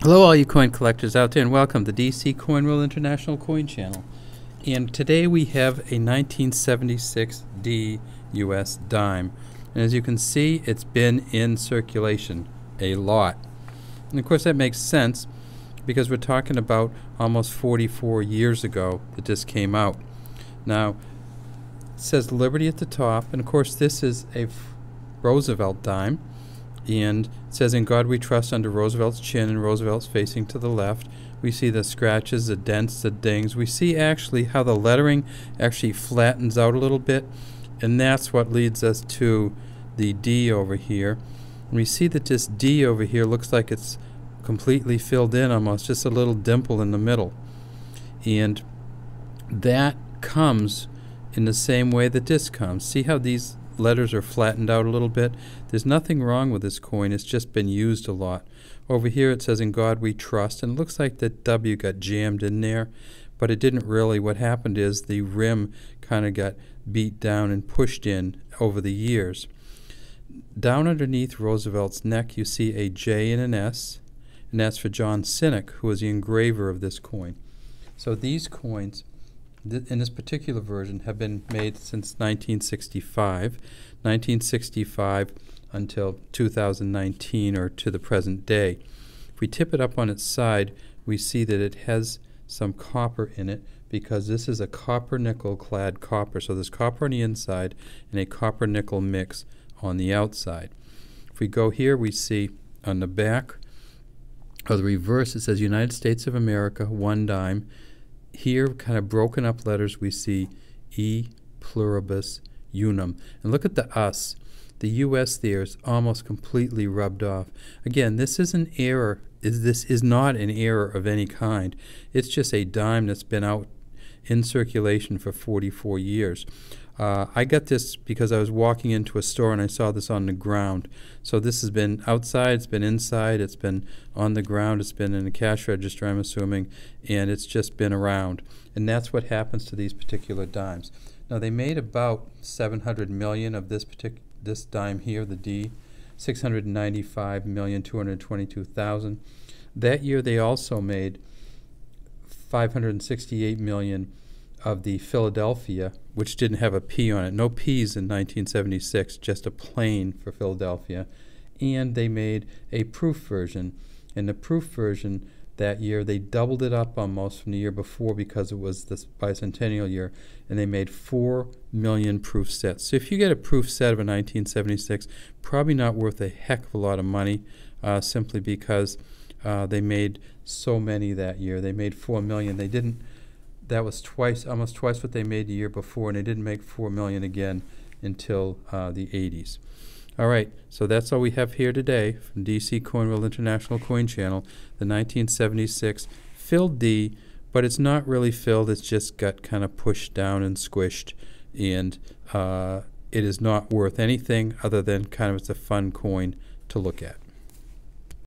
Hello all you coin collectors out there, and welcome to DC Coin World International Coin Channel. And today we have a 1976 D US dime. And as you can see, it's been in circulation a lot. And of course that makes sense because we're talking about almost 44 years ago that this came out. Now, it says Liberty at the top, and of course this is a Roosevelt dime. And it says, "In God we trust," under Roosevelt's chin, and Roosevelt's facing to the left. We see the scratches, the dents, the dings. We see actually how the lettering actually flattens out a little bit, and that's what leads us to the D over here. And we see that this D over here looks like it's completely filled in almost, just a little dimple in the middle. And that comes in the same way that this comes. See how these letters are flattened out a little bit? There's nothing wrong with this coin, it's just been used a lot. Over here it says, "In God we trust," and it looks like the W got jammed in there, but it didn't really. What happened is the rim kind of got beat down and pushed in over the years. Down underneath Roosevelt's neck you see a J and an S, and that's for John Sinek, who was the engraver of this coin. So these coins in this particular version have been made since 1965 until 2019, or to the present day. If we tip it up on its side, we see that it has some copper in it, because this is a copper nickel clad copper. So there's copper on the inside and a copper nickel mix on the outside. If we go here, we see on the back or the reverse it says United States of America, 1 dime. Here, kind of broken up letters, we see E pluribus unum. And look at the us. The US there is almost completely rubbed off. Again, this is an error. This is not an error of any kind. It's just a dime that's been out in circulation for 44 years. I got this because I was walking into a store and I saw this on the ground. So this has been outside, it's been inside, it's been on the ground, it's been in a cash register, I'm assuming, and it's just been around. And that's what happens to these particular dimes. Now, they made about 700 million of this dime here, the D, 695,222,000. That year they also made 568 million of the Philadelphia, which didn't have a P on it. No P's in 1976, just a plain for Philadelphia. And they made a proof version. In the proof version that year, they doubled it up almost from the year before because it was this bicentennial year, and they made 4 million proof sets. So if you get a proof set of a 1976, probably not worth a heck of a lot of money, simply because they made so many that year. They made 4 million. They didn't. That was almost twice what they made the year before, and they didn't make 4 million again until the 80s. All right, so that's all we have here today from DC Coin World International Coin Channel, the 1976 Filled D, but it's not really filled, it's just got kind of pushed down and squished, and it is not worth anything other than kind of it's a fun coin to look at.